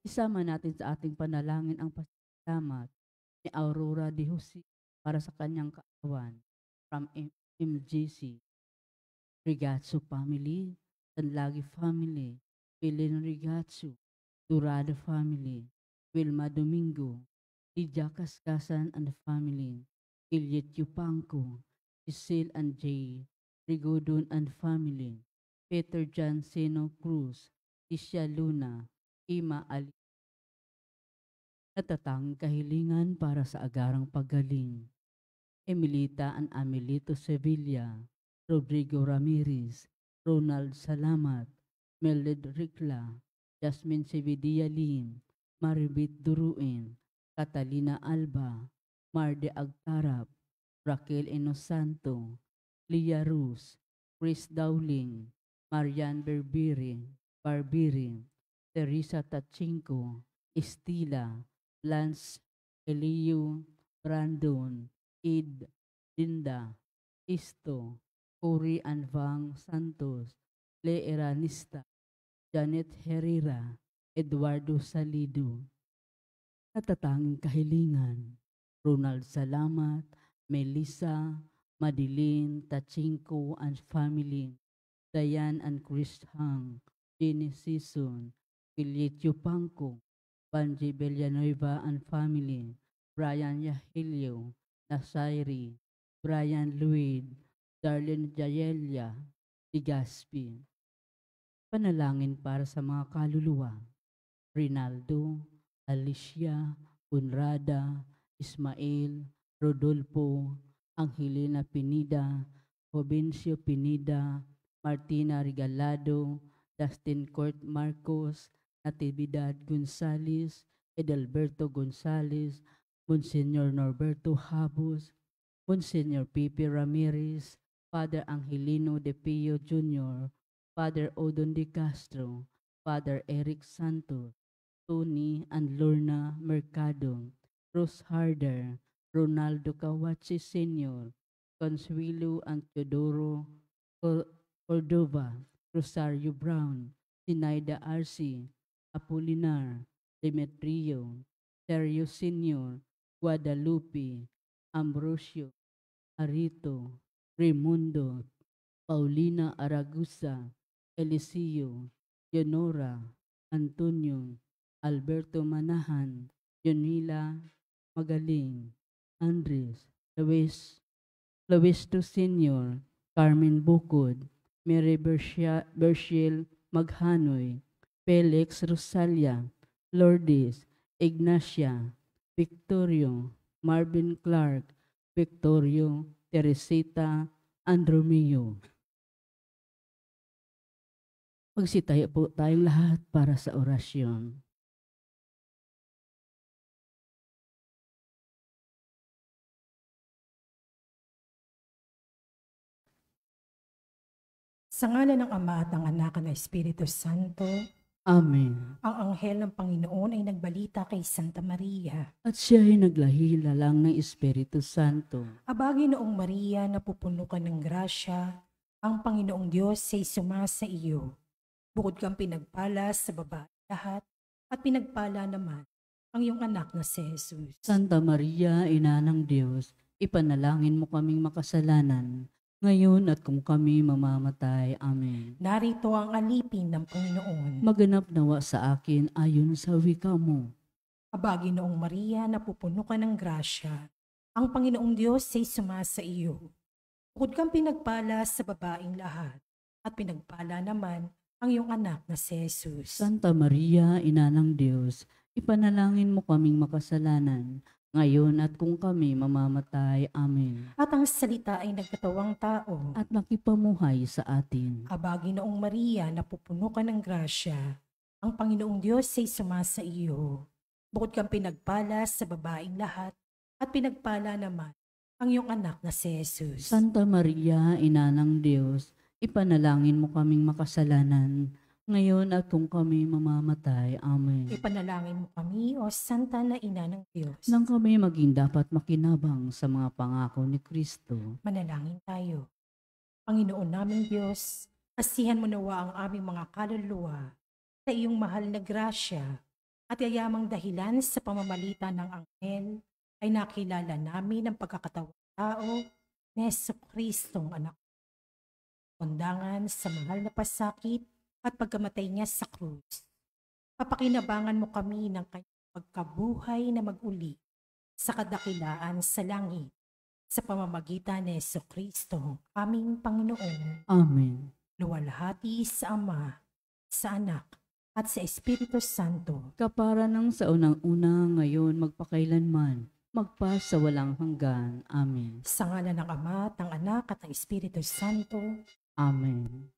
Isama natin sa ating panalangin ang pasasalamat ni Aurora de Jose para sa kanyang kaawan from MGC, Rigazzo family, Sanlagi family, Pilin Rigazzo, Durado family, Wilma Domingo, Lydia Cascasan and family, Ilyet Yupanco, Cecil and Jay, Rigodon and family, Peter John Seno Cruz, Tisha Luna, Ima Ali, natatanging kahilingan para sa agarang paggaling. Emilita and Amelito Sevilla, Rodrigo Ramirez, Ronald Salamat, Meled Ricla, Jasmine Sevidia Lim, Maribit Duruin, Catalina Alba, Marde Agtarap, Raquel Enosanto, Lia Ruz, Chris Dowling, Marian Barbiri, Teresa Tachinko, Estila, Lance Elio, Brandon, Id, Linda, Isto, Cory Anvang Santos, Le Eranista, Janet Herrera, Eduardo Salido, natatanging kahilingan, Ronald Salamat, Melissa, Madeline, Tachinko and family, Diane and Chris Hang, Jenny Sison, Pilitio Pangko, Banji Villanueva and family, Brian Yahilio, Nasairi, Brian Luid, Darlene Jayelia, Ligaspi. Panalangin para sa mga kaluluwa, Rinaldo, Alicia, Conrada, Ismael, Rodolfo, Angelina Pinida, Jovencio Pinida, Martina Regalado, Dustin Court Marcos, Natividad Gonzales, Edalberto Gonzales, Monsignor Norberto Habos, Monsignor Pipe Ramirez, Father Angelino De Pio Jr., Father Odon De Castro, Father Eric Santos, Tony and Lorna Mercado, Rose Harder, Ronaldo Kawachi Sr., Consuelo and Teodoro Cordova, Rosario Brown, Sinaida Arce, Apolinar, Demetrio, Sergio Sr., Guadalupe, Ambrosio, Arito, Raimundo, Paulina Aragusa, Eliseo, Leonora, Antonio, Alberto Manahan, Jonila Magaling, Andres, Lovisto Sr., Carmen Bukod, Mary Bershel Maghanoy, Felix Rosalia, Lourdes, Ignacia, Victorio, Marvin Clark, Victorio, Teresita, Andromeo. Magsitayo po tayong lahat para sa orasyon. Sa ngalan ng Ama at ng Anak at ng Espiritu Santo, Amen. ang anghel ng Panginoon ay nagbalita kay Santa Maria. At siya ay naglahila lang ng Espiritu Santo. Abagi noong Maria, napupuno ka ng grasya, ang Panginoong Diyos ay sumasa iyo. Bukod kang pinagpala sa babae lahat, at pinagpala naman ang iyong anak na si Jesus. Santa Maria, Ina ng Diyos, ipanalangin mo kaming makasalanan, ngayon at kung kami mamamatay. Amen. Narito ang alipin ng Panginoon. Maganap nawa sa akin ayon sa wika mo. Abagi noong Maria, napupuno ka ng grasya, ang Panginoong Diyos ay sumasa iyo. Bukod kang pinagpala sa babaeng lahat, at pinagpala naman ang iyong anak na si Jesus. Santa Maria, Ina ng Diyos, ipanalangin mo kaming makasalanan, ngayon at kung kami mamamatay. Amen. At ang salita ay nagkatawang tao. At nakipamuhay sa atin. Abagi noong Maria, napupuno ka ng grasya, ang Panginoong Diyos ay sumasa iyo. Bukod kang pinagpala sa babaeng lahat, at pinagpala naman ang iyong anak na si Jesus. Santa Maria, Ina ng Diyos, ipanalangin mo kaming makasalanan, ngayon at kung kami mamamatay. Amen. Ipanalangin mo kami, O Santa na Ina ng Diyos. Nang kami maging dapat makinabang sa mga pangako ni Kristo. Manalangin tayo. Panginoon naming Diyos, asihan mo nawa ang aming mga kaluluwa sa iyong mahal na grasya At yayamang dahilan sa pamamagitan ng anghel ay nakilala namin ang pagkakatawang tao ni Jesucristong anak. Kundangan sa mahal na pasakit at pagkamatay niya sa krus. Papakinabangan mo kami ng kanyang pagkabuhay na mag-uli sa kadakilaan sa langit sa pamamagitan ni Jesucristo, aming Panginoon, Amen. luwalhati sa Ama, sa Anak, at sa Espiritu Santo. Kapara ng sa unang-una, ngayon, magpakailanman, magpa sa walang hanggan. Amen. Sa ngalan ng Ama, at ng Anak, at ng Espiritu Santo. Amen.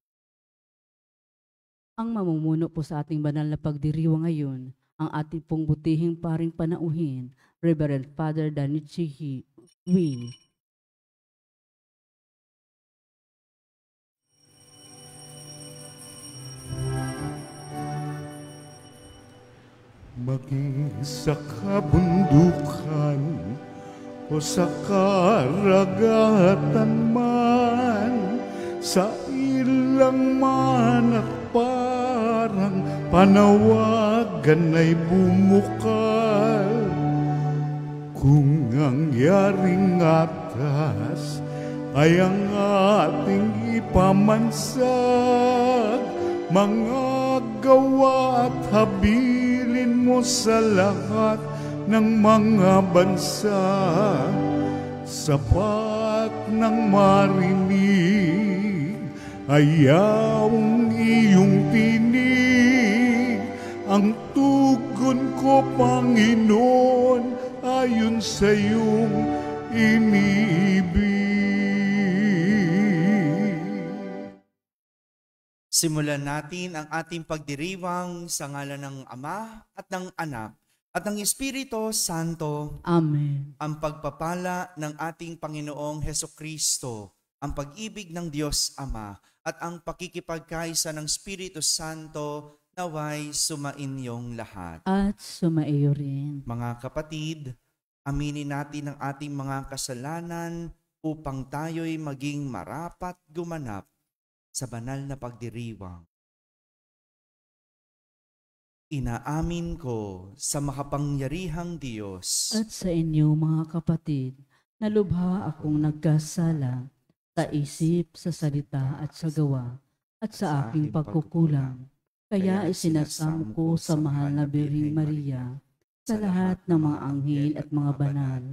Ang mamumuno po sa ating banal na pagdiriwang ngayon, ang ating pong butihing paring panauhin, Reverend Father Danichi Will. Maging sa kabundukan o sa karagatan man, sa ilang man at parang panawagan ay bumukal. Kung ang yaring atas ay ang ating ipamansag, mga gawa at habilin mo sa lahat ng mga bansa, sapat ng marinig ayawang iyong tinig. Ang tugon ko, Panginoon, ayon sa iyong iniibig. Simulan natin ang ating pagdiriwang sa ngalan ng Ama at ng Anak at ng Espiritu Santo. Amen. Ang pagpapala ng ating Panginoong Hesukristo, ang pag-ibig ng Diyos Ama at ang pakikipagkaisa ng Espiritu Santo naway sumainyong lahat. At sumaiyo rin. Mga kapatid, aminin natin ang ating mga kasalanan upang tayo'y maging marapat gumanap sa banal na pagdiriwang. Inaamin ko sa makapangyarihang Diyos At sa inyo mga kapatid, na lubha akong nagkasala sa isip, sa salita at sa gawa, at sa aking pagkukulang. Kaya isinasamo ko sa mahal na Birheng Maria, sa lahat ng mga anghel at mga banal,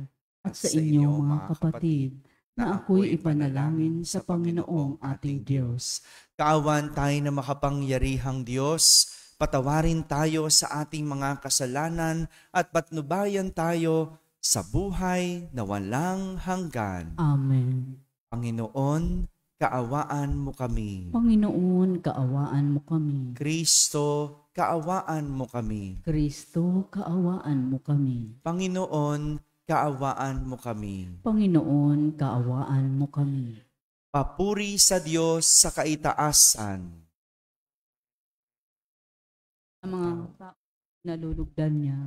at sa inyo mga kapatid, na ako'y ipanalangin sa Panginoong ating Diyos. Kaawan tayo na makapangyarihang Diyos, patawarin tayo sa ating mga kasalanan at patnubayan tayo sa buhay na walang hanggan. Amen. Panginoon, kaawaan mo kami. Panginoon, kaawaan mo kami. Kristo, kaawaan mo kami. Kristo, kaawaan mo kami. Panginoon, kaawaan mo kami. Panginoon, kaawaan mo kami. Papuri sa Diyos sa kaitaasan. Ang mga tao nalulugdan niya,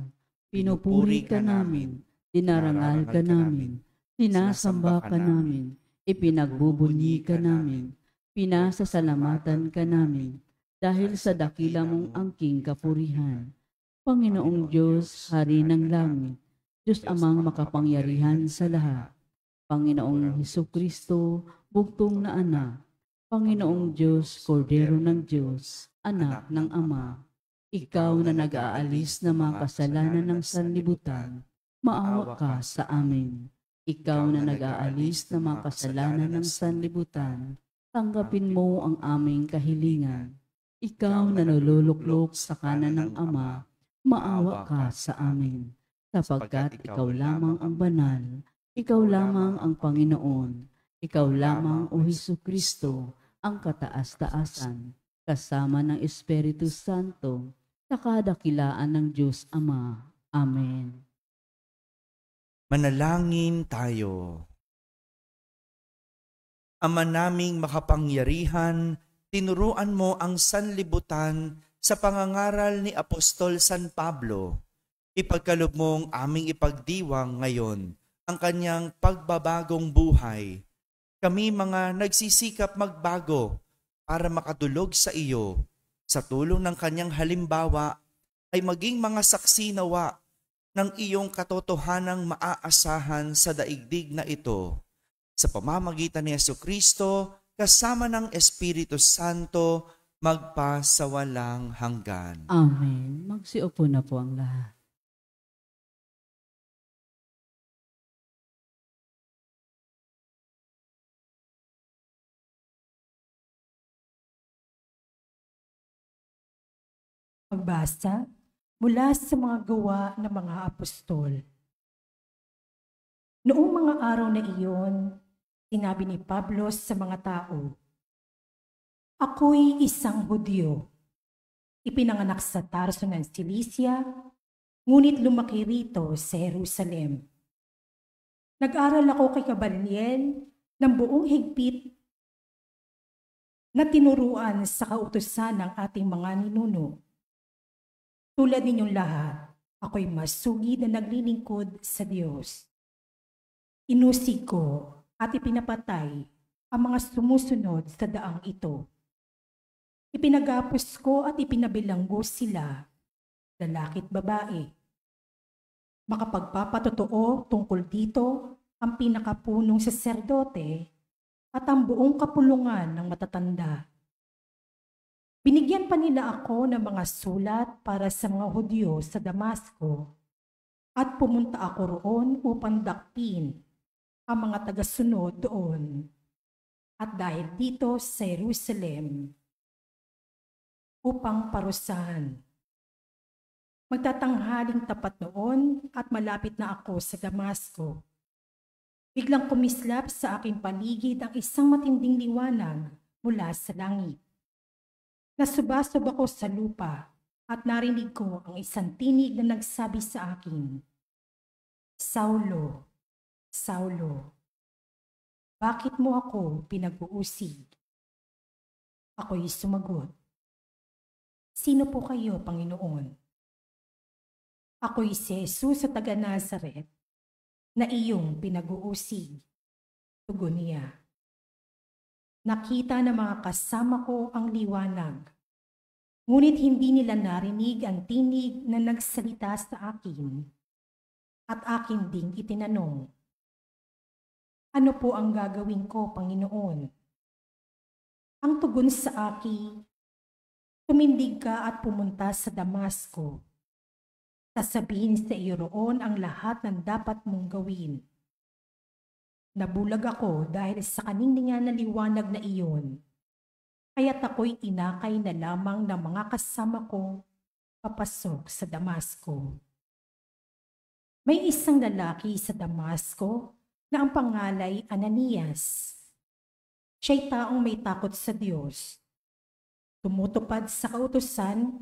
pinupuri ka namin, dinarangal ka namin, sinasamba ka namin, ipinagbubunyi ka namin, pinasasalamatan ka namin, dahil sa dakila mong angking kapurihan. Panginoong Diyos, Hari ng langit, Diyos amang makapangyarihan sa lahat, Panginoong Hesukristo, bugtong na anak, Panginoong Diyos, Kordero ng Diyos, anak ng Ama, ikaw na nag-aalis ng mga kasalanan ng sanlibutan, maawa ka sa amin. Ikaw na nag-aalis ng mga kasalanan ng sanlibutan, tanggapin mo ang aming kahilingan. Ikaw na naluluklok sa kanan ng Ama, maawa ka sa amin. Sapagkat ikaw lamang ang banal, ikaw lamang ang Panginoon, ikaw lamang o Hesukristo, ang kataas-taasan, kasama ng Espiritu Santo, sa kadakilaan ng Diyos Ama. Amen. Manalangin tayo. Ama naming makapangyarihan, tinuruan mo ang sanlibutan sa pangangaral ni Apostol San Pablo. Ipagkaloob mong aming ipagdiwang ngayon ang kanyang pagbabagong buhay. Kami mga nagsisikap magbago para makatulog sa iyo. Sa tulong ng kanyang halimbawa, ay maging mga saksi nawa ng iyong katotohanang maaasahan sa daigdig na ito. Sa pamamagitan ni Jesucristo, kasama ng Espiritu Santo, magpasawalang hanggan. Amen. Magsiupo na po ang lahat. Magbasa mula sa mga gawa ng mga apostol. Noong mga araw na iyon, sinabi ni Pablo sa mga tao, "Ako'y isang Hudyo, ipinanganak sa Tarso ng Cilicia, ngunit lumaki rito sa Jerusalem. Nag-aral ako kay Gamaliel ng buong higpit na tinuruan sa kautusan ng ating mga ninuno. Tulad ninyong lahat, ako'y masugid na naglilingkod sa Diyos. Inusig ko at ipinapatay ang mga sumusunod sa daang ito. Ipinagapos ko at ipinabilanggo sila, lalaki at babae. Makapagpapatotoo tungkol dito ang pinakapunong saserdote at ang buong kapulungan ng matatanda. Binigyan pa nila ako ng mga sulat para sa mga Hudyo sa Damasco at pumunta ako roon upang dakpin ang mga tagasunod doon. At dahil dito sa Jerusalem, upang parusahan. Magtatanghaling tapat noon at malapit na ako sa Damasco. Biglang kumislap sa aking paligid ang isang matinding liwanag mula sa langit. Nasubasub ako sa lupa at narinig ko ang isang tinig na nagsabi sa akin, "Saulo, Saulo, bakit mo ako pinag-uusig?" Ako'y sumagot, "Sino po kayo, Panginoon?" "Ako'y si Jesus sa taga-Nazaret na iyong pinag-uusig," tugon niya. Nakita ng mga kasama ko ang liwanag, ngunit hindi nila narinig ang tinig na nagsalita sa akin. At akin ding itinanong, "Ano po ang gagawin ko, Panginoon?" Ang tugon sa akin, "Tumindig ka at pumunta sa Damasco. Sasabihin sa iyo roon ang lahat ng dapat mong gawin." Nabulag ako dahil sa kaninningan na liwanag na iyon, kaya't ako'y tinakay na lamang ng mga kasama ko papasok sa Damasco. May isang lalaki sa Damasco na ang pangalay Ananias. Siya'y taong may takot sa Diyos, tumutupad sa kautusan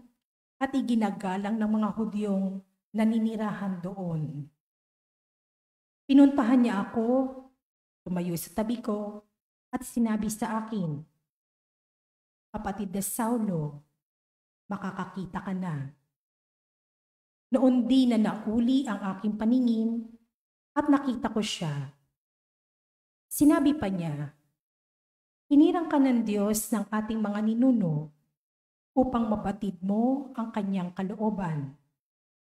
at iginagalang ng mga Hudyong naninirahan doon. Pinuntahan niya ako, tumayo sa tabi ko at sinabi sa akin, "Kapatid na Saulo, makakakita ka na." Noon di na nauli ang aking paningin at nakita ko siya. Sinabi pa niya, "Hinirang ka ng Diyos ng ating mga ninuno upang mabatid mo ang kanyang kalooban,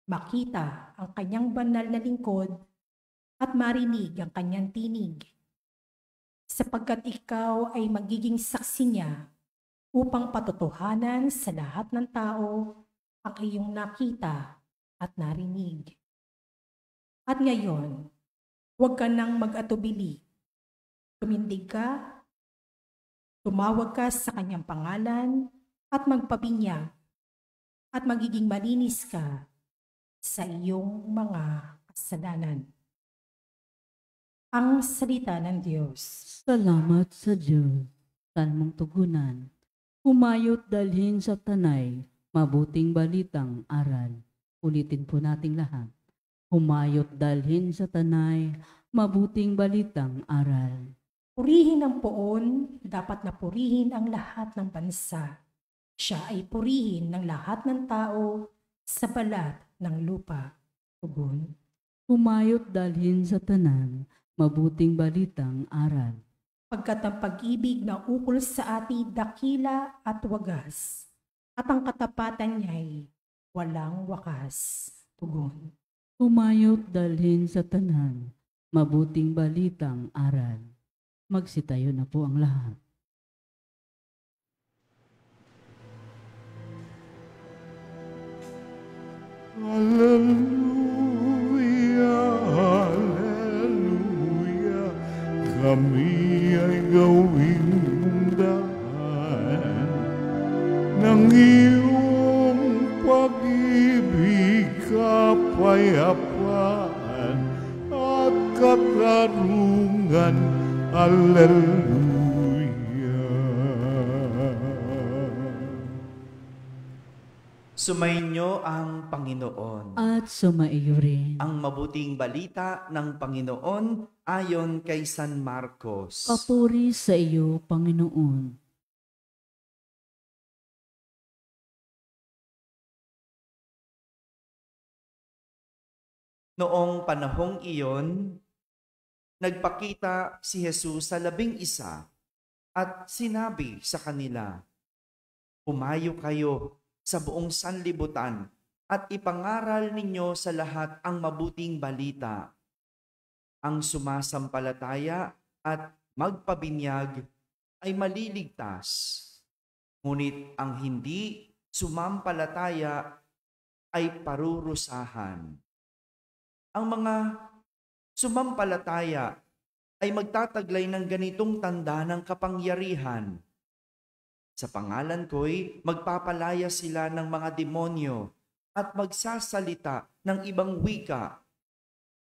makita ang kanyang banal na lingkod at marinig ang kanyang tinig. Sapagkat ikaw ay magiging saksi niya upang patotohanan sa lahat ng tao ang iyong nakita at narinig. At ngayon, huwag ka nang mag-atubili. Tumindig ka, tumawag ka sa kanyang pangalan at magpabinyag at magiging malinis ka sa iyong mga kasalanan." Ang salita ng Diyos. Salamat sa Diyos. Salmong tugunan. Humayot dalhin sa tanay, mabuting balitang aral. Ulitin po nating lahat. Humayot dalhin sa tanay, mabuting balitang aral. Purihin ang poon, dapat na purihin ang lahat ng bansa. Siya ay purihin ng lahat ng tao sa balat ng lupa. Tugon. Humayot dalhin sa tanan, mabuting balitang aral. Pagkat ang pag-ibig na ukol sa atin dakila at wagas, at ang katapatan niya'y walang wakas. Tugon. Humayot dalhin sa tanan, mabuting balitang aral. Magsitayo na po ang lahat. Hallelujah, hallelujah, kami ay gawing daan ng iyong pag-ibig, kapayapaan at katarungan. Hallelujah. Sumainyo ang Panginoon. At sumaiyo rin. Ang mabuting balita ng Panginoon ayon kay San Marcos. Papuri sa iyo, Panginoon. Noong panahong iyon, nagpakita si Jesus sa 11 at sinabi sa kanila, "Humayo kayo sa buong sanlibutan at ipangaral ninyo sa lahat ang mabuting balita. Ang sumasampalataya at magpabinyag ay maliligtas, ngunit ang hindi sumampalataya ay parurusahan. Ang mga sumampalataya ay magtataglay ng ganitong tanda ng kapangyarihan. Sa pangalan ko'y magpapalaya sila ng mga demonyo at magsasalita ng ibang wika.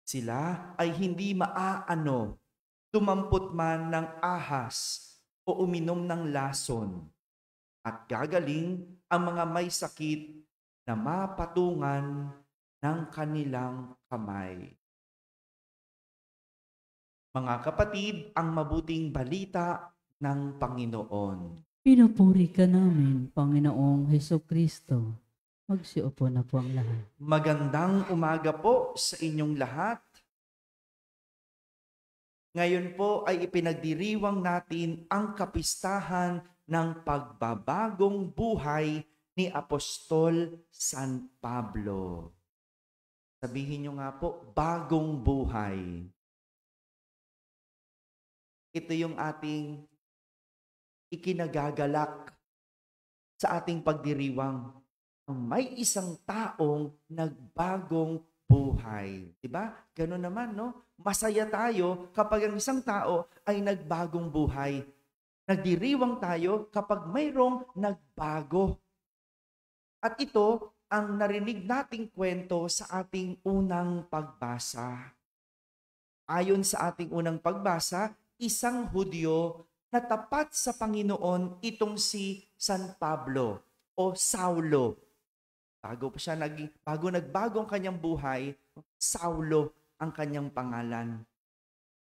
Sila ay hindi maaano, tumampot man ng ahas o uminom ng lason. At gagaling ang mga may sakit na mapatungan ng kanilang kamay." Mga kapatid, ang mabuting balita ng Panginoon. Pinupuri ka namin, Panginoong Hesukristo. Magsiupo na po ang lahat. Magandang umaga po sa inyong lahat. Ngayon po ay ipinagdiriwang natin ang kapistahan ng pagbabagong buhay ni Apostol San Pablo. Sabihin nyo nga po, bagong buhay. Ito yung ating ikinagagalak sa ating pagdiriwang. May isang taong nagbagong buhay. Diba? Ganun naman, no? Masaya tayo kapag ang isang tao ay nagbagong buhay. Nagdiriwang tayo kapag mayroong nagbago. At ito ang narinig nating kwento sa ating unang pagbasa. Ayon sa ating unang pagbasa, isang Hudyo na tapat sa Panginoon itong si San Pablo o Saulo. Bago nagbago ang kanyang buhay, Saulo ang kanyang pangalan.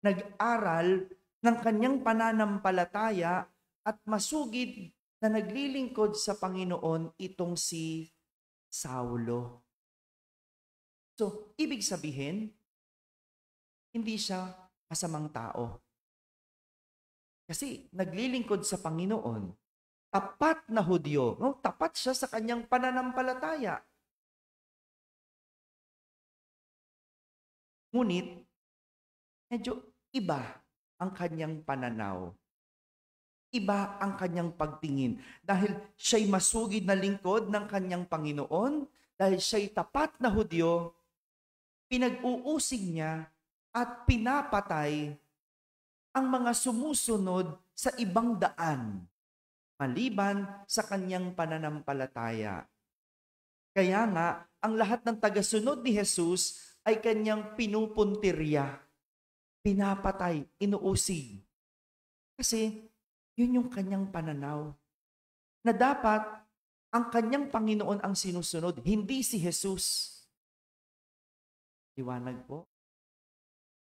Nag-aral ng kanyang pananampalataya at masugid na naglilingkod sa Panginoon itong si Saulo. So, ibig sabihin, hindi siya masamang tao. Kasi naglilingkod sa Panginoon. Tapat na Hudyo. No? Tapat siya sa kanyang pananampalataya. Ngunit, medyo iba ang kanyang pananaw. Iba ang kanyang pagtingin. Dahil siya'y masugid na lingkod ng kanyang Panginoon, dahil siya'y tapat na Hudyo, pinag-uusig niya at pinapatay ang mga sumusunod sa ibang daan, maliban sa kanyang pananampalataya. Kaya nga, ang lahat ng tagasunod ni Jesus ay kanyang pinupuntirya, pinapatay, inuusig. Kasi yun yung kanyang pananaw. Na dapat ang kanyang Panginoon ang sinusunod, hindi si Jesus. Liwanag po.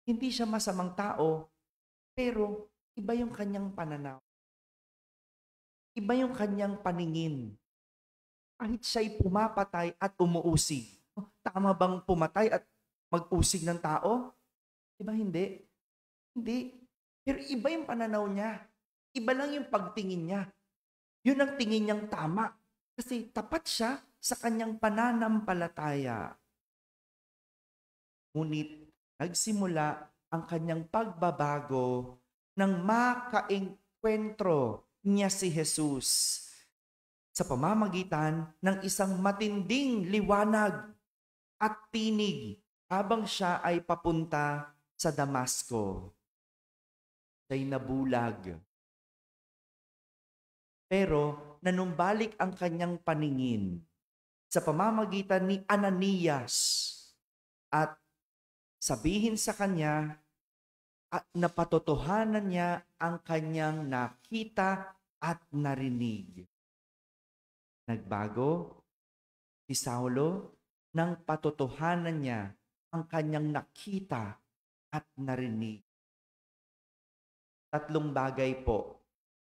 Hindi siya masamang tao, pero iba yung kanyang pananaw. Iba yung kanyang paningin. Kahit siya'y pumapatay at umuusig. Tama bang pumatay at mag-usig ng tao? Diba hindi? Hindi. Pero iba yung pananaw niya. Iba lang yung pagtingin niya. Yun ang tingin niyang tama. Kasi tapat siya sa kanyang pananampalataya. Ngunit nagsimula ang kanyang pagbabago nang makaengkwentro niya si Jesus sa pamamagitan ng isang matinding liwanag at tinig habang siya ay papunta sa Damasco. Siya'y nabulag. Pero nanumbalik ang kanyang paningin sa pamamagitan ni Ananias at sabihin sa kanya at napatotohanan niya ang kanyang nakita at narinig. Nagbago si Saulo nang patotohanan niya ang kanyang nakita at narinig. Tatlong bagay po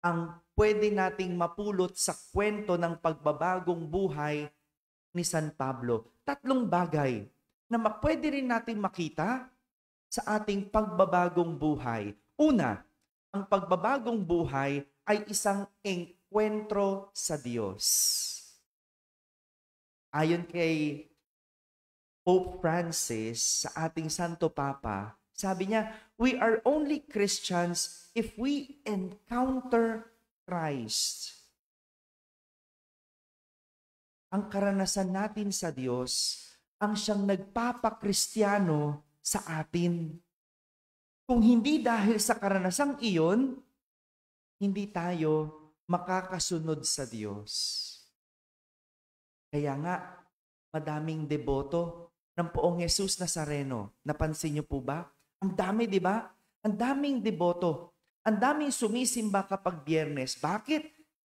ang pwede nating mapulot sa kwento ng pagbabagong buhay ni San Pablo. Tatlong bagay na pwede rin nating makita sa ating pagbabagong buhay. Una, ang pagbabagong buhay ay isang engkwentro sa Diyos. Ayon kay Pope Francis sa ating Santo Papa, sabi niya, we are only Christians if we encounter Christ. Ang karanasan natin sa Diyos ang siyang nagpapakristyano sa atin. Kung hindi dahil sa karanasang iyon, hindi tayo makakasunod sa Diyos. Kaya nga, madaming deboto ng Poong Jesus Nazareno. Napansin niyo po ba? Ang dami, di ba? Ang daming deboto. Ang daming sumisimba kapag Biyernes. Bakit?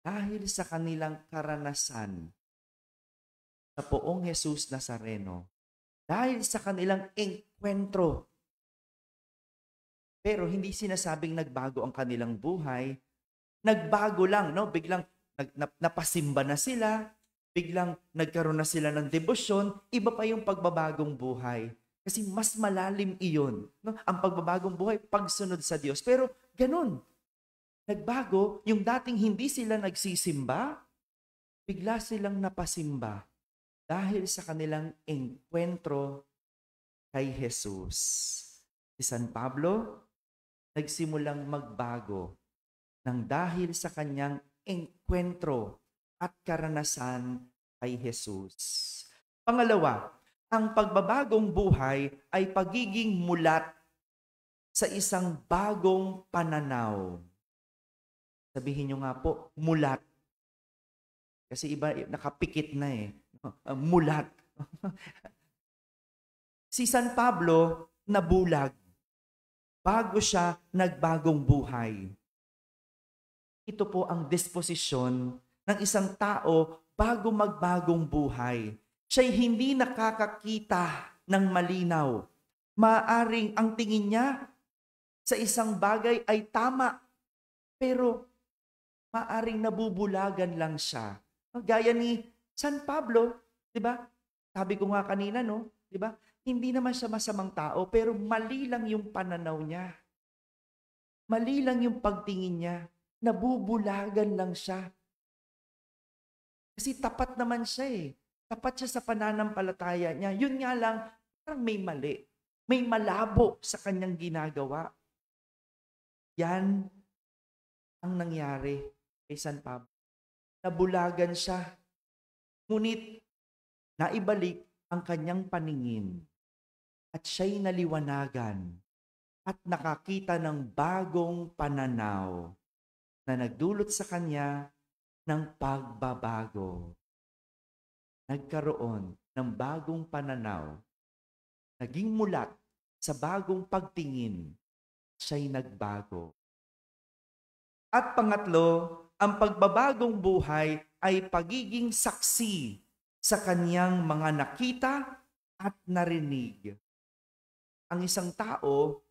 Dahil sa kanilang karanasan sa Poong Jesus Nazareno. Dahil sa kanilang engkwentro. Pero hindi sinasabing nagbago ang kanilang buhay. Nagbago lang, no? Biglang napasimba na sila. Biglang nagkaroon na sila ng debosyon, iba pa yung pagbabagong buhay. Kasi mas malalim iyon. No? Ang pagbabagong buhay, pagsunod sa Diyos. Pero ganun. Nagbago, yung dating hindi sila nagsisimba, bigla silang napasimba dahil sa kanilang engkwentro kay Jesus. Si San Pablo, nagsimulang magbago nang dahil sa kanyang engkwentro at karanasan kay Jesus. Pangalawa, ang pagbabagong buhay ay pagiging mulat sa isang bagong pananaw. Sabihin nyo nga po, mulat. Kasi iba, nakapikit na eh. Mulat. Si San Pablo, nabulag. Bago siya nagbagong buhay. Ito po ang disposisyon ng isang tao bago magbagong buhay. Siya'y hindi nakakakita ng malinaw. Maaring ang tingin niya sa isang bagay ay tama, pero maaring nabubulagan lang siya. Gaya ni San Pablo, di ba? Sabi ko nga kanina, no? Di ba? Hindi naman siya masamang tao, pero mali lang yung pananaw niya. Mali lang yung pagtingin niya. Nabubulagan lang siya. Kasi tapat naman siya eh. Tapat siya sa pananampalataya niya. Yun nga lang, parang may mali. May malabo sa kanyang ginagawa. Yan ang nangyari kay San Pablo. Nabulagan siya. Ngunit, naibalik ang kanyang paningin. At siya'y naliwanagan. At nakakita ng bagong pananaw na nagdulot sa kanya ng pagbabago. Nagkaroon ng bagong pananaw. Naging mulat sa bagong pagtingin. Siya'y nagbago. At pangatlo, ang pagbabagong buhay ay pagiging saksi sa kanyang mga nakita at narinig. Ang isang tao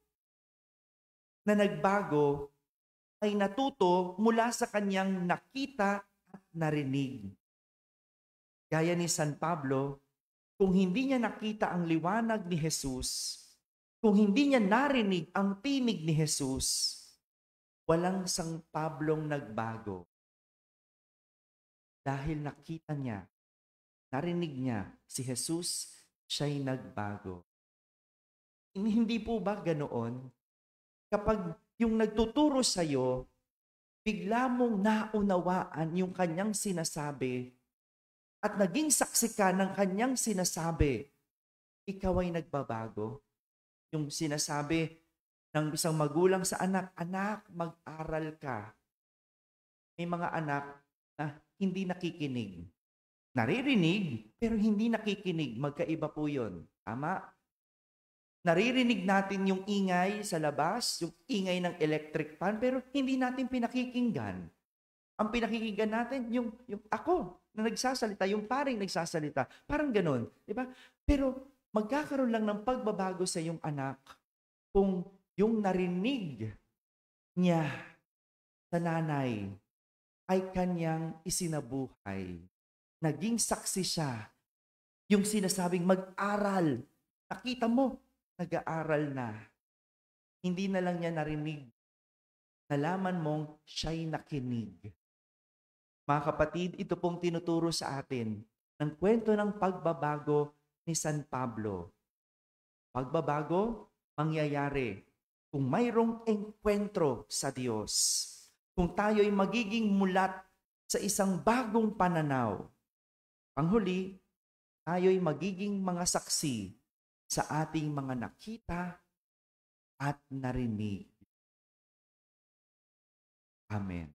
na nagbago ay natuto mula sa kanyang nakita at narinig. Gaya ni San Pablo, kung hindi niya nakita ang liwanag ni Jesus, kung hindi niya narinig ang tinig ni Jesus, walang San Pablong nagbago. Dahil nakita niya narinig niya si Jesus, siya'y nagbago. Hindi po ba ganoon? Kapag yung nagtuturo sa'yo, bigla mong naunawaan yung kanyang sinasabi at naging saksi ka ng kanyang sinasabi, ikaw ay nagbabago. Yung sinasabi ng isang magulang sa anak, anak, mag-aral ka. May mga anak na hindi nakikinig. Naririnig, pero hindi nakikinig. Magkaiba po yun. Tama? Naririnig natin yung ingay sa labas, yung ingay ng electric fan, pero hindi natin pinakikinggan. Ang pinakikinggan natin, yung ako na nagsasalita, yung paring nagsasalita. Parang ganun. Diba? Pero magkakaroon lang ng pagbabago sa iyong anak kung yung narinig niya sa nanay ay kanyang isinabuhay. Naging saksi siya. Yung sinasabing mag-aral. Nakita mo, nag-aaral na. Hindi na lang niya narinig. Nalaman mong siya'y nakinig. Mga kapatid, ito pong tinuturo sa atin ng kwento ng pagbabago ni San Pablo. Pagbabago, mangyayari kung mayroong engkwentro sa Diyos. Kung tayo'y magiging mulat sa isang bagong pananaw. Panghuli, tayo'y magiging mga saksi sa ating mga nakita at narinig. Amen.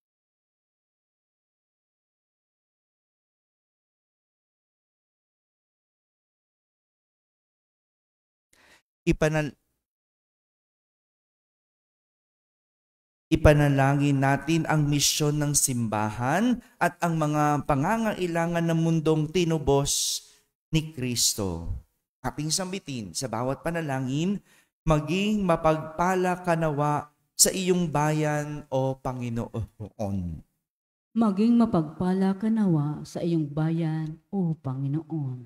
Ipanalangin natin ang misyon ng simbahan at ang mga pangangailangan ng mundong tinubos ni Kristo. Ating sambitin sa bawat panalangin, maging mapagpala ka nawa sa iyong bayan, O Panginoon. Maging mapagpala ka nawa sa iyong bayan, O Panginoon.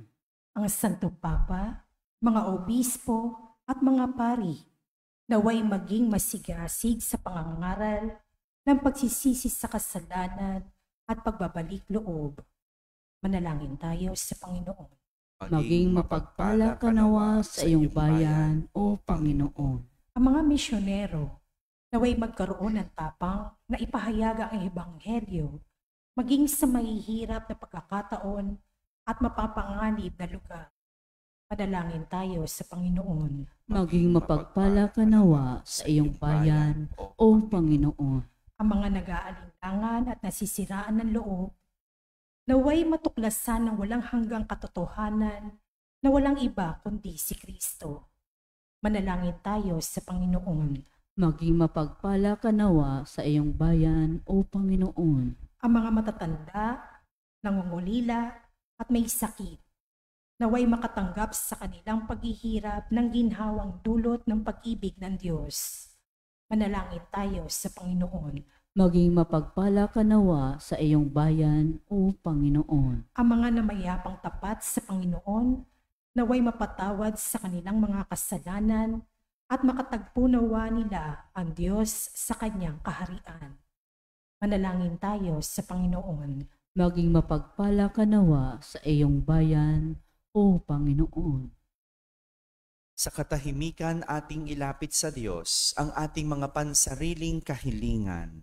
Ang Santo Papa, mga obispo at mga pari, naway maging masigasig sa pangangaral ng pagsisisi sa kasalanan at pagbabalik loob. Manalangin tayo sa Panginoon. Maging mapagpala ka nawa sa iyong bayan, O Panginoon. Ang mga misyonero, naway magkaroon ng tapang na ipahayag ang Ebanghelyo, maging sa mahihirap na pagkakataon at mapapanganib na lugar. Panalangin tayo sa Panginoon. Maging mapagpala ka nawa sa iyong bayan, O Panginoon. Ang mga nag-aalinlangan at nasisiraan ng loob, naway matuklasan ng walang hanggang katotohanan na walang iba kundi si Kristo. Manalangin tayo sa Panginoon. Maging mapagpala ka nawa sa iyong bayan, O Panginoon. Ang mga matatanda, nangungulila at may sakit, naway makatanggap sa kanilang paghihirap ng ginhawang dulot ng pag-ibig ng Diyos. Manalangin tayo sa Panginoon. Maging mapagpala ka nawa sa iyong bayan, O Panginoon. Ang mga namayapang tapat sa Panginoon, naway mapatawad sa kanilang mga kasalanan at makatagpo nawa nila ang Diyos sa kanyang kaharian. Manalangin tayo sa Panginoon. Maging mapagpala ka nawa sa iyong bayan, O Panginoon. Sa katahimikan ating ilapit sa Diyos ang ating mga pansariling kahilingan.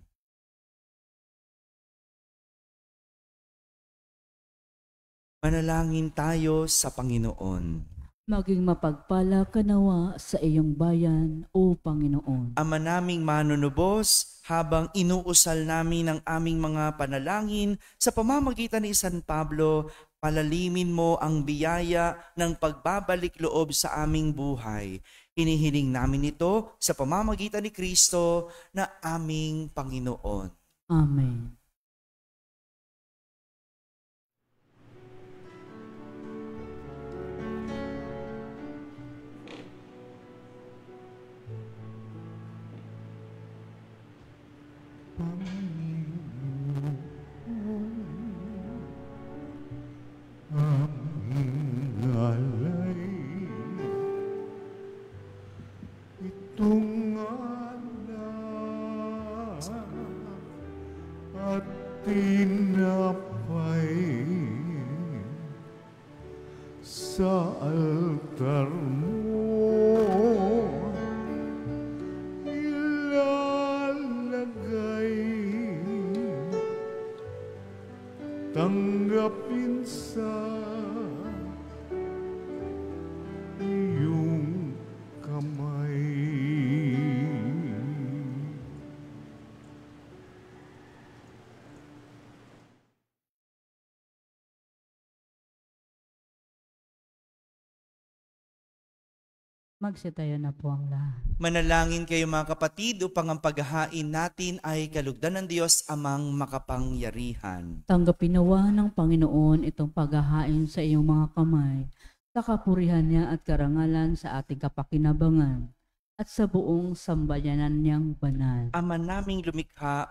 Manalangin tayo sa Panginoon. Maging mapagpala ka nawa sa iyong bayan, O Panginoon. Ama naming manunubos, habang inuusal namin ang aming mga panalangin sa pamamagitan ni San Pablo, palalimin mo ang biyaya ng pagbabalik loob sa aming buhay. Hinihiling namin ito sa pamamagitan ni Kristo na aming Panginoon. Amen. Alay, itong anak at tinapay Magsitayo na po ang lahat. Manalangin kayo mga kapatid upang ang paghahain natin ay kalugdan ng Diyos amang makapangyarihan. Tanggapin nawa ng Panginoon itong paghahain sa iyong mga kamay, sa kapurihan niya at karangalan sa ating kapakinabangan, at sa buong sambayanan niyang banal. Ama naming lumikha,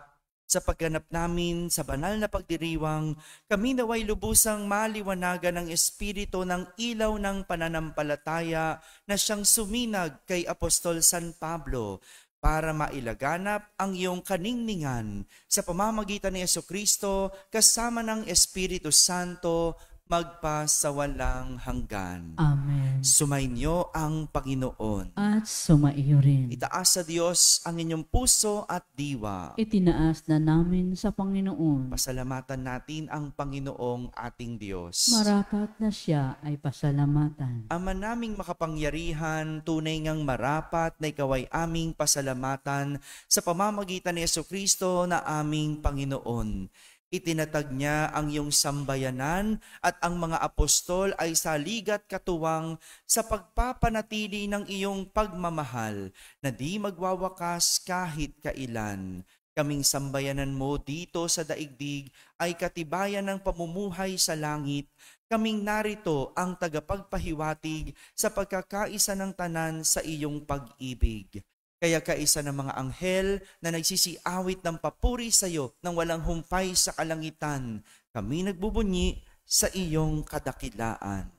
sa pagganap namin sa banal na pagdiriwang, kami naway lubusang maliwanagan ng Espiritu ng ilaw ng pananampalataya na siyang suminag kay Apostol San Pablo para mailaganap ang iyong kaningningan sa pamamagitan ni Jesucristo kasama ng Espiritu Santo magpasawalang hanggan. Amen. Sumainyo ang Panginoon. At sumaiyo rin. Itaas sa Diyos ang inyong puso at diwa. Itinaas na namin sa Panginoon. Pasalamatan natin ang Panginoong ating Diyos. Marapat na siya ay pasalamatan. Ama naming makapangyarihan, tunay ngang marapat na ikaw ay aming pasalamatan sa pamamagitan ni Jesucristo na aming Panginoon. Itinatag niya ang iyong sambayanan at ang mga apostol ay saligat katuwang sa pagpapanatili ng iyong pagmamahal na di magwawakas kahit kailan. Kaming sambayanan mo dito sa daigdig ay katibayan ng pamumuhay sa langit. Kaming narito ang tagapagpahiwatig sa pagkakaisa ng tanan sa iyong pag-ibig. Kaya kaisa ng mga anghel na nagsisiawit ng papuri sa iyo nang walang humpay sa kalangitan, kami nagbubunyi sa iyong kadakilaan.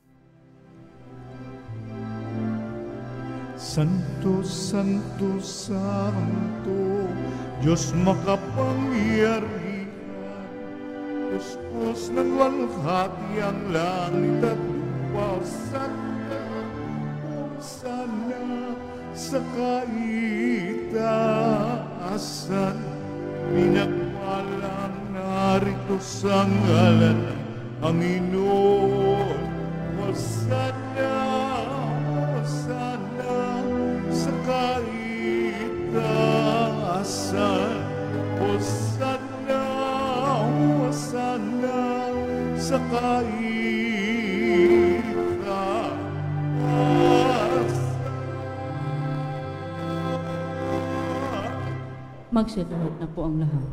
Santo, Santo, Santo, Diyos makapangyarihan, Kuskus ng walhati ang langit at lupa, sana sa kaitaasan, pinagpalang narito sa ngalan ng Panginoon. Hosana, Hosana sa kaitaasan, Hosana, Hosana sa kaitaasan. Magsiluhod na po ang lahat.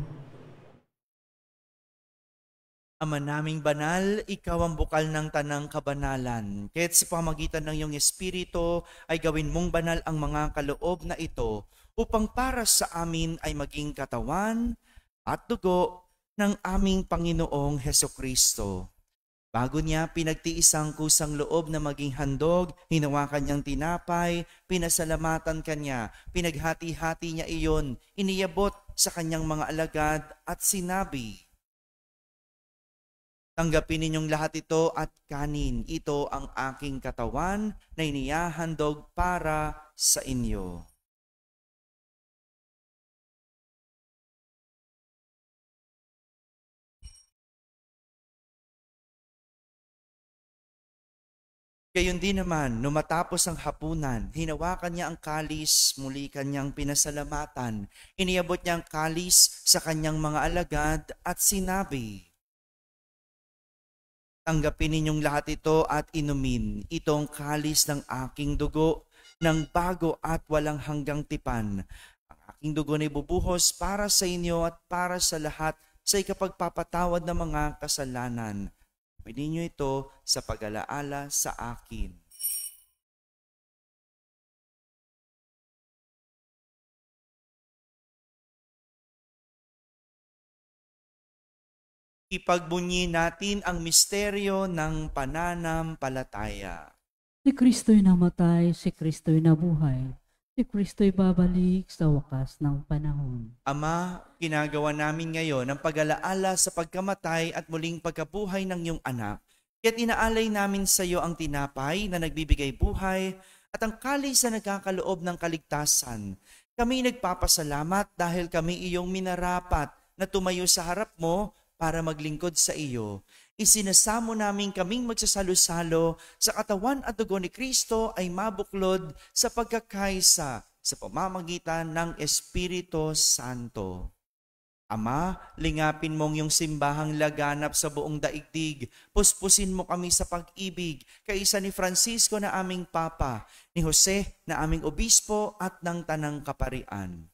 Ama naming banal, ikaw ang bukal ng tanang kabanalan. Kaya't sa pamagitan ng iyong Espiritu ay gawin mong banal ang mga kaloob na ito upang para sa amin ay maging katawan at dugo ng aming Panginoong Hesukristo. Bago niya pinagtiis ang kusang loob na maging handog, hinawakan niyang tinapay, pinasalamatan kanya, pinaghati-hati niya iyon, iniyabot sa kanyang mga alagad at sinabi, "Tanggapin ninyong lahat ito at kanin. Ito ang aking katawan na inihahandog para sa inyo." Gayon din naman, nung matapos ang hapunan, hinawakan niya ang kalis, muli kanyang pinasalamatan. Iniabot niya ang kalis sa kanyang mga alagad at sinabi, "Tanggapin ninyong lahat ito at inumin. Ito ang kalis ng aking dugo, ng bago at walang hanggang tipan. Ang aking dugo na ibubuhos para sa inyo at para sa lahat sa ikapagpapatawad ng mga kasalanan. Gawin ninyo ito sa pag-alaala sa akin." Ipagbunyi natin ang misteryo ng pananampalataya. Si Kristo'y namatay, si Kristo'y nabuhay, si Kristo'y babalik sa wakas ng panahon. Ama, ginagawa namin ngayon ang pag-alaala sa pagkamatay at muling pagkabuhay ng iyong anak. Kaya't inaalay namin sa iyo ang tinapay na nagbibigay buhay at ang kalis na nagkakaloob ng kaligtasan. Kami nagpapasalamat dahil kami iyong minarapat na tumayo sa harap mo para maglingkod sa iyo. Isinasamo namin kaming magsasalo-salo sa katawan at dugo ni Kristo ay mabuklod sa pagkakaisa sa pamamagitan ng Espiritu Santo. Ama, lingapin mong yung simbahang laganap sa buong daigdig. Puspusin mo kami sa pag-ibig, kaisa ni Francisco na aming Papa, ni Jose na aming Obispo at ng Tanang Kaparian.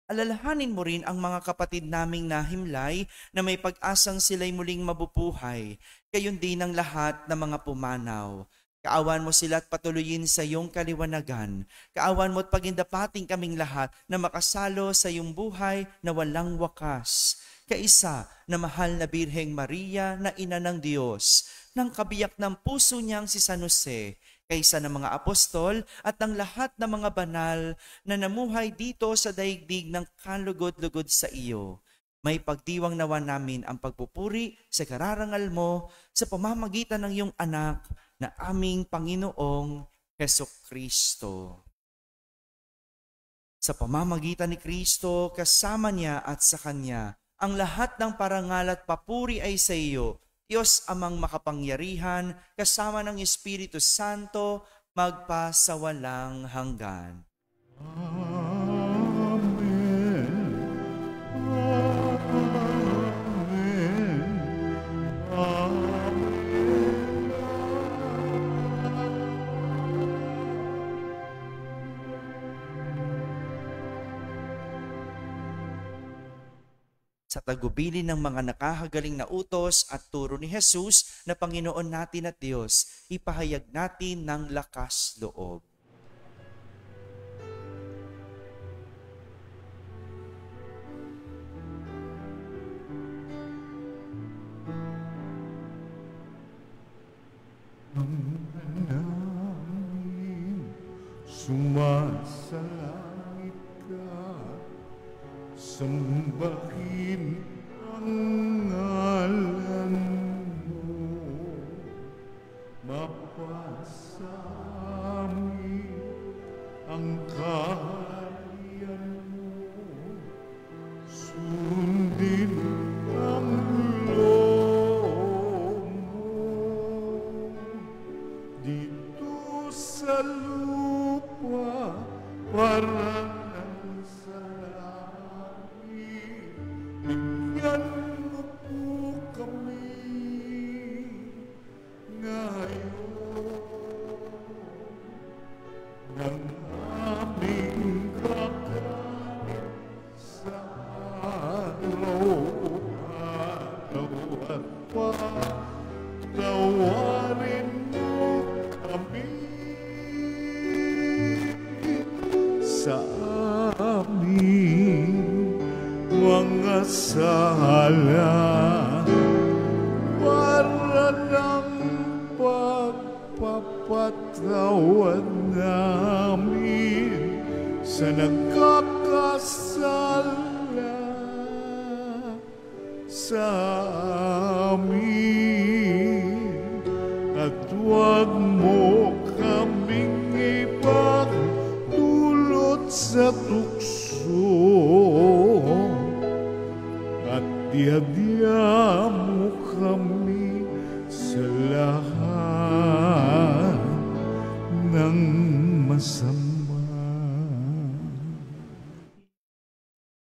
Alalahanin mo rin ang mga kapatid naming nahimlay na may pag-asang sila'y muling mabubuhay, gayon din ang lahat ng mga pumanaw. Kaawan mo sila at patuloyin sa iyong kaliwanagan. Kaawan mo at pagindapating kaming lahat na makasalo sa iyong buhay na walang wakas. Kaisa na mahal na Birheng Maria na ina ng Diyos, ng kabiyak ng puso niyang si San Jose, kaysa ng mga apostol at ng lahat ng mga banal na namuhay dito sa daigdig ng kalugod-lugod sa iyo. May pagdiwang nawa namin ang pagpupuri sa kararangal mo sa pamamagitan ng iyong anak na aming Panginoong Hesukristo. Sa pamamagitan ni Kristo, kasama niya at sa Kanya, ang lahat ng parangal at papuri ay sa iyo, Diyos amang makapangyarihan, kasama ng Espiritu Santo, magpasawalang hanggan. Amen. Amen. Amen. Sa tagubilin ng mga nakahagaling na utos at turo ni Jesus na Panginoon natin at Diyos, ipahayag natin ng lakas loob. Namin sumasalangit ka, sambahin ang ngalan mo, mapasami ang kaharian mo, sundin ang loob mo, dito sa lupa para sa langit. Bigyan mo po kami ngayon ng aming kakanin sa araw-araw at patawarin mo kami sa aming mga sala para ng pagpapatawad namin sa nagkakasala sa amin, at huwag mo kaming ipagdulot sa tukso, at diadya mo kami sa lahat ng masama.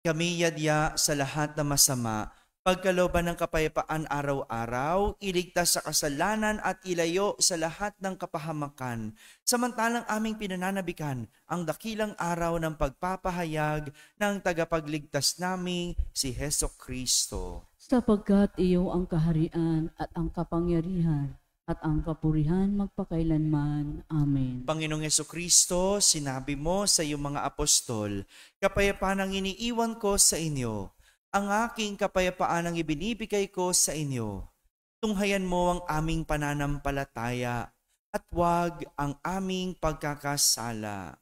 Kami yadya sa lahat ng masama, pagkalooban ng kapayapaan araw-araw, iligtas sa kasalanan at ilayo sa lahat ng kapahamakan, samantalang aming pinananabikan ang dakilang araw ng pagpapahayag ng tagapagligtas naming si Hesukristo. Sapagkat iyo ang kaharian at ang kapangyarihan at ang kapurihan magpakailanman. Amen. Panginoong Hesukristo, sinabi mo sa iyong mga apostol, kapayapaan ang iniiwan ko sa inyo, ang aking kapayapaan ang ibinibigay ko sa inyo. Tunghayan mo ang aming pananampalataya at huwag ang aming pagkakasala.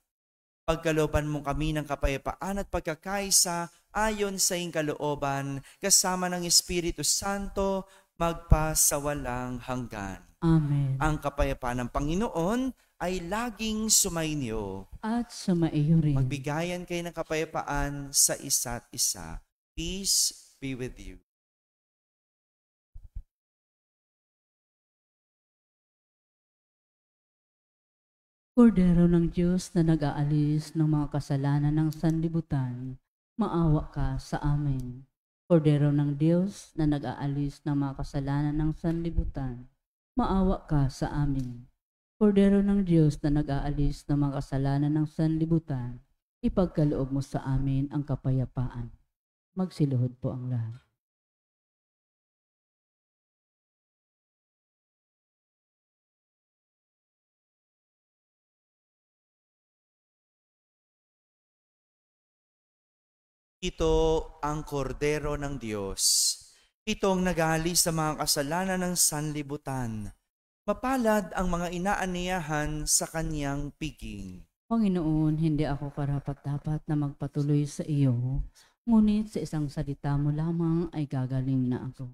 Pagkalooban mo kami ng kapayapaan at pagkakaisa ayon sa iyong kalooban, kasama ng Espiritu Santo, magpasawalang hanggan. Amen. Ang kapayapaan ng Panginoon ay laging sumainyo. At sumaiyo rin. Magbigayan kayo ng kapayapaan sa isa't isa. Peace be with you. Kordero ng Diyos na nag-aalis ng mga kasalanan ng sanlibutan, maawa ka sa amin. Kordero ng Diyos na nag-aalis ng mga kasalanan ng sanlibutan, maawa ka sa amin. Kordero ng Diyos na nag-aalis ng mga kasalanan ng sanlibutan, ipagkaloob mo sa amin ang kapayapaan. Magsiluhod po ang lahat. Ito ang kordero ng Diyos. Itong nag-aalis sa mga kasalanan ng sanlibutan. Mapalad ang mga inaaniyahan sa kanyang piging. Panginoon, hindi ako karapat-dapat na magpatuloy sa iyo, ngunit sa isang salita mo lamang ay gagaling na ako.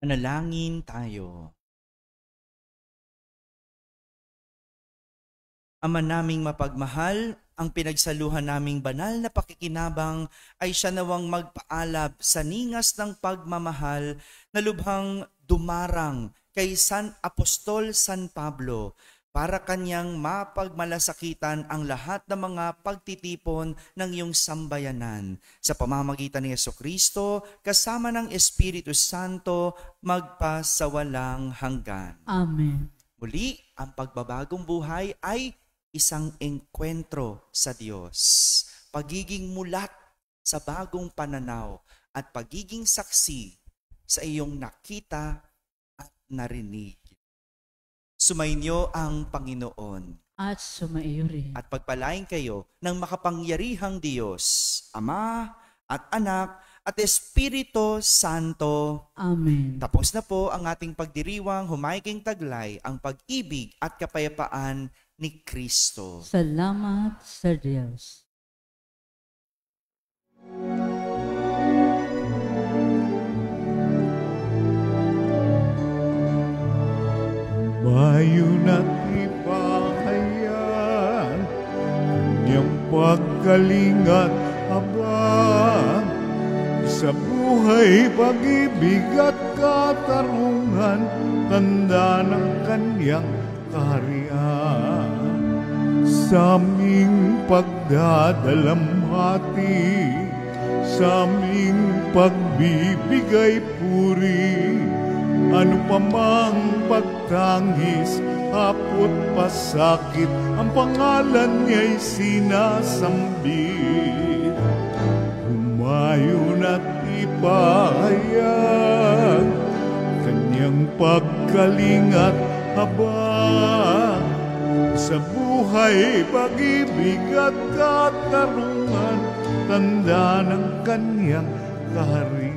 Manalangin tayo. Ama naming mapagmahal, ang pinagsaluhan naming banal na pakikinabang ay siya nawang magpaalab sa ningas ng pagmamahal na lubhang dumarang kay San Apostol San Pablo para kanyang mapagmalasakitan ang lahat ng mga pagtitipon ng iyong sambayanan. Sa pamamagitan ni Jesucristo, kasama ng Espiritu Santo, magpasawalang hanggan. Amen. Muli, ang pagbabagong buhay ay isang engkwentro sa Diyos. Pagiging mulat sa bagong pananaw at pagiging saksi sa iyong nakita at narinig. Sumainyo ang Panginoon. At sumaiyo rin. At pagpalain kayo ng makapangyarihang Diyos, Ama at Anak at Espiritu Santo. Amen. Tapos na po ang ating pagdiriwang humaiking taglay ang pag-ibig at kapayapaan ni Kristo. Salamat sa Diyos. Mayon at ipahayan, kanyang pagkalingat habang Sa buhay, pag-ibig at katarungan, tanda ng kanyang kaharian. Sa aming pagdadalamhati, sa aming pagbibigay puri, ano pa mang pagtangis, hapot pasakit, ang pangalan niya'y sinasambit. Humayon at ipahayag kanyang pagkalingat habang sa buhay, pag-ibig at katarungan, tanda ng kanyang kaharian.